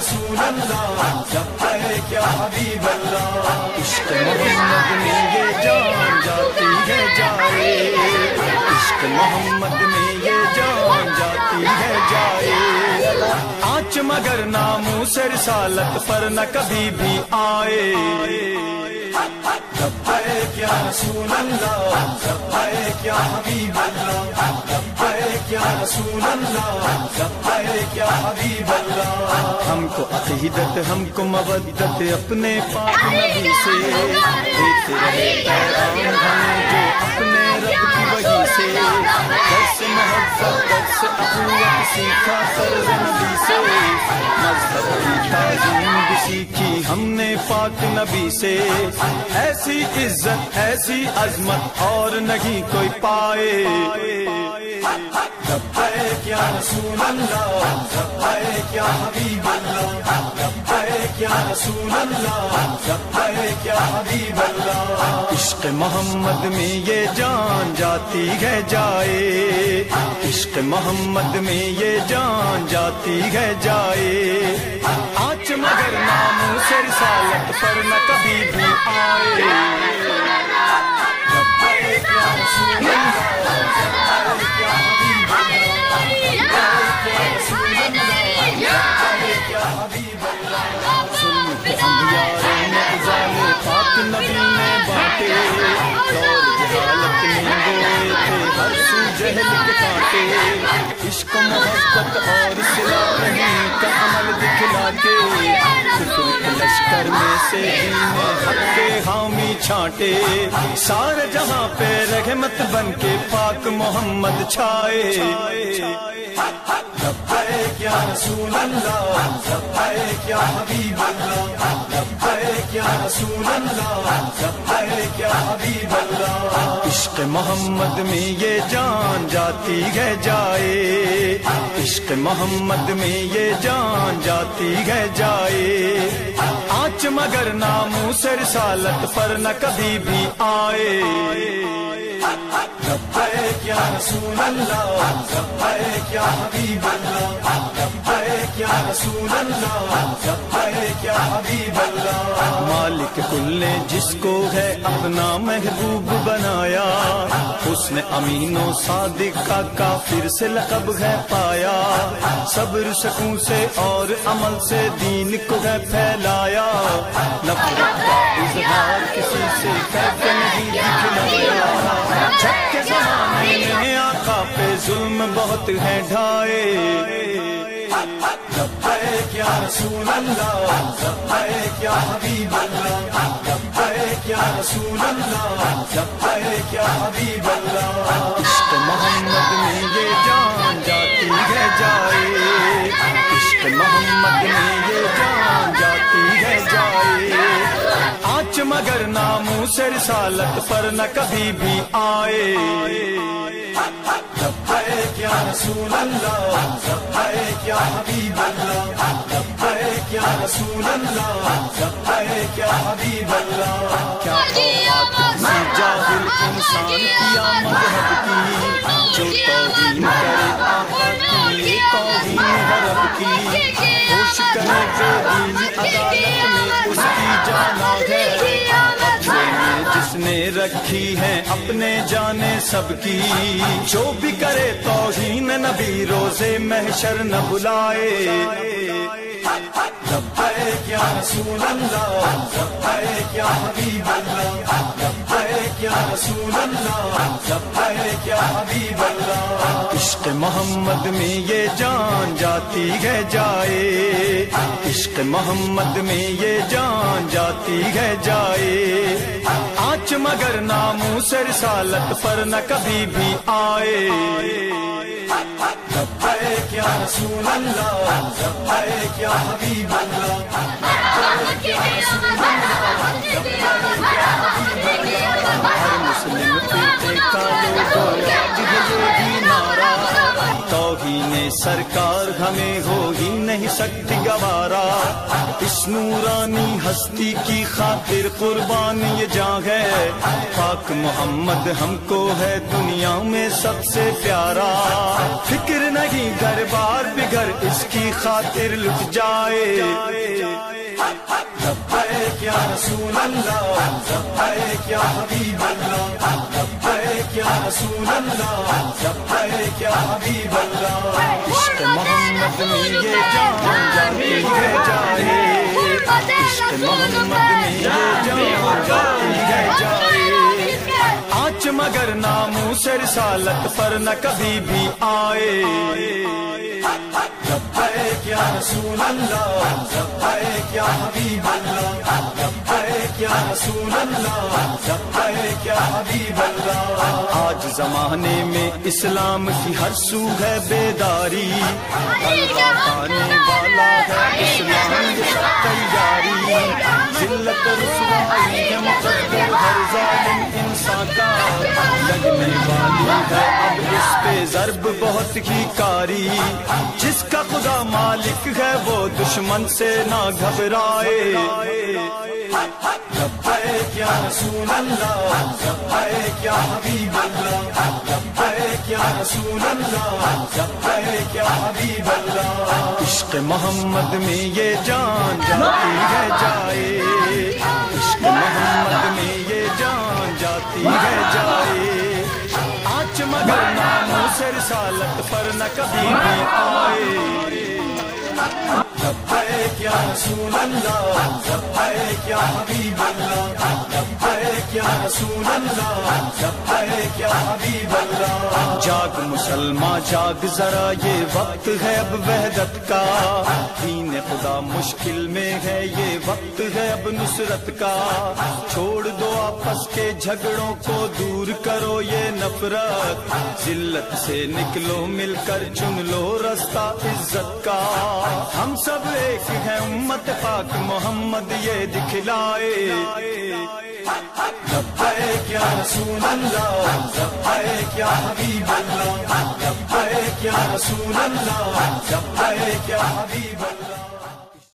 رسول اللہ لبیک یا حبیب اللہ. عشق محمد میں یہ جان جاتی ہے جائے, عشق محمد میں یہ جان جاتی ہے جائے. آنچ مگر ناموس رسالت پر نہ کبھی بھی آئے. لبیک یا رسول اللہ لبیک یا حبیب اللہ, لبیک یا رسول اللہ لبیک یا حبیب اللہ. ہم کو عقیدت ہم کو مودت اپنے پاک نبی سے دیتے رہے پیغام ہمیں جو اپنے رب کی وحی سے. درس محبت درس اخوت سیکھا فرض نبی سے, مذہب کی تعظیم بھی سیکھی ہم نے پاک نبی سے. ایسی عزت ایسی عظمت اور نہیں کوئی پائے. لبیک یا رسول اللہ لبیک یا حبیب اللہ, لبیک یا رسول اللہ لبیک یا حبیب اللہ. عشق محمد میں یہ جان جاتی ہے جائے, عشق محمد میں یہ جان جاتی ہے جائے. آنچ مگر ناموس رسالت پر نہ کبھی بھی آئے. لبیک یا رسول اللہ لبیک یا حبیب اللہ, لبیک یا رسول اللہ لبیک یا حبیب اللہ. سنت انبیاء نے ازالے پاک نبی نے بانٹے, دور جہالت میں گوئے تھے ہر سو جہل کے کانٹے. عشق محبت اور صلاح نہیں کا عمل دکھلا کے, کفر کے لشکر میں سے دین حق کے حامی چھانٹے. سارے جہاں پہ رحمت بن کے پاک محمد چھائے. لبیک یا رسول اللہ لبیک یا حبیب اللہ, لبیک یا رسول اللہ لبیک یا حبیب اللہ. عشق محمد میں یہ جان جاتی ہے جائے, عشق محمد میں یہ جان جاتی ہے جائے. آنچ مگر ناموس رسالت پر نہ کبھی بھی آئے. لبیک یا رسول اللہ لبیک یا حبیب اللہ, لبیک یا رسول اللہ لبیک یا حبیب اللہ. مالک کل نے جس کو ہے اپنا محبوب بنایا, حسن امین و صادق کا کافر سے لقب ہے پایا. صبر سکون سے اور عمل سے دین کو ہے پھیلایا. نفرت کا اظہار کسی سے کیف نہیں دکھلایا. چھک کے زمانے میں آقا پہ ظلم بہت ہے ڈھائے. لبیک یا رسول اللہ لبیک یا حبیب اللہ, لبیک یا رسول اللہ لبیک یا حبیب اللہ. عشق محمد میں یہ جان جاتی ہے جائے, عشق محمد میں یہ جان جاتی ہے جائے. آنچ مگر ناموس رسالت پر نہ کبھی بھی آئے. لبیک یا رسول اللہ لبیک یا حبیب اللہ, لبیک یا رسول اللہ لبیک یا حبیب اللہ. کیا کسی جاہل انسان کیا مذہب کی, جو توہین کرے آقا کی توہین حرب کی. کوشش کرے جو دین عدالت میں اس کی جانا ہے, جس نے رکھی ہے اپنے جانے سب کی. جو بھی کرے توہین نبی روزے محشر نہ بلائے. لبیک یا رسول اللہ لبیک یا حبیب اللہ, لبیک یا رسول اللہ لبیک یا حبیب اللہ. عشق محمد میں یہ جان جاتی ہے جائے, عشق محمد میں یہ جان جاتی ہے جائے. آنچ مگر ناموس رسالت پر نہ کبھی بھی آئے. لبیک یا رسول اللہ لبیک یا حبیب اللہ, لبیک یا رسول اللہ لبیک یا حبیب اللہ. ہر مسلم فرقے کا لوگو آج یہی نعرہ, توہین سرکار ہمیں ہو ہی نہیں سکتی گوارا. اس نورانی ہستی کی خاطر قربان یہ جاں ہے, پاک محمد ہم کو ہے دنیا میں سب سے پیارا، فکر نہیں گھر بار بگھر اس کی خاطر لٹ جائے۔ لبیک یا رسول اللہ، لبیک یا حبیب اللہ، لبیک یا رسول اللہ، لبیک یا حبیب اللہ۔ عشق محمد میں یہ جان جاتی ہے جائے، عشق محمد میں یہ جان جاتی ہے جائے۔ آنچ مگر ناموس رسالت پر نہ کبھی بھی آئے۔ لبیک یا رسول اللہ، لبیک یا حبیب اللہ، لبیک یا رسول اللہ، لبیک یا حبیب اللہ۔ آج زمانے میں اسلام کی ہر سو ہے بیداری، غلبہ پانے والا ہے اسلام کی تیاری، ذلت رسوائی ہے مقدر ہر ظالم انسان کا، لگنے والی ہے اب اس پہ ضرب بہت ہی کاری، جس کا خدا مالک ہے وہ دشمن سے نہ گھبرائے۔ لبیک یا رسول اللہ، لبیک یا حبیب اللہ، لبیک یا رسول اللہ، لبیک یا حبیب اللہ۔ عشق محمد میں یہ جان جاتی ہے جائے، عشق محمد میں یہ جان جاتی ہے جائے۔ آنچ مگر ناموس رسالت پر نہ کبھی بھی آئے۔ لبیک یا رسول اللہ، لبیک یا حبیب اللہ، لبیک یا رسول اللہ، لبیک یا حبیب اللہ۔ جاگ مسلمان جاگ ذرا یہ وقت ہے اب وحدت کا، دین خدا مشکل میں ہے یہ وقت ہے اب نصرت کا، چھوڑ دو آپس کے جھگڑوں کو دور کرو یہ نفرت، ذلت سے نکلو مل کر چن لو رستہ عزت کا، ہم سب ایک ہیں امت پاک محمد یہ دکھلائے۔ لبیک یا رسول اللہ، لبیک یا حبیب اللہ، لبیک یا رسول اللہ، لبیک یا حبیب اللہ۔